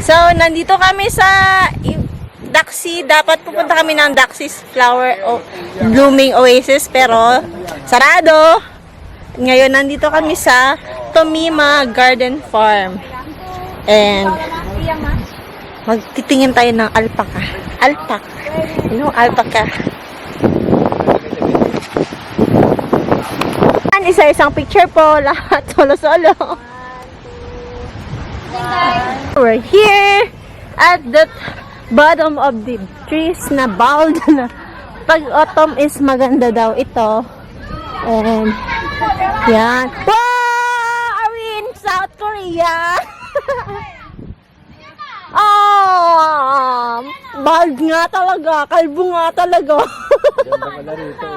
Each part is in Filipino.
So, nandito kami sa Daxi. Dapat pupunta kami ng Daxi's Blooming Oasis, pero sarado. Ngayon, nandito kami sa Tomima Garden Farm. And magtitingin tayo ng alpaca. Alpaca. Isa-isang picture po. Lahat solo-solo. We're here at the bottom of the trees na bald na. Pag autumn is maganda daw ito. And yan. Wow! Are we in South Korea? Oh, bald nga talaga. Kalbo nga talaga.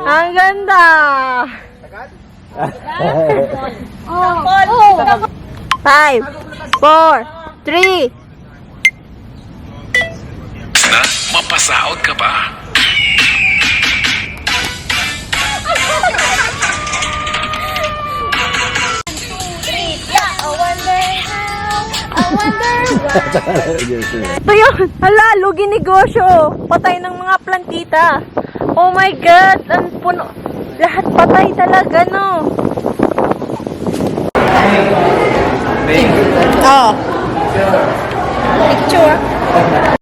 Ang ganda. 5, 4, 3. Na, mapasaot ka ba? Ito yun. Hala, lugi negosyo. Patay ng mga plantita. Oh my God. Ang puno. Lahat patay talaga, no? Oh. Picture.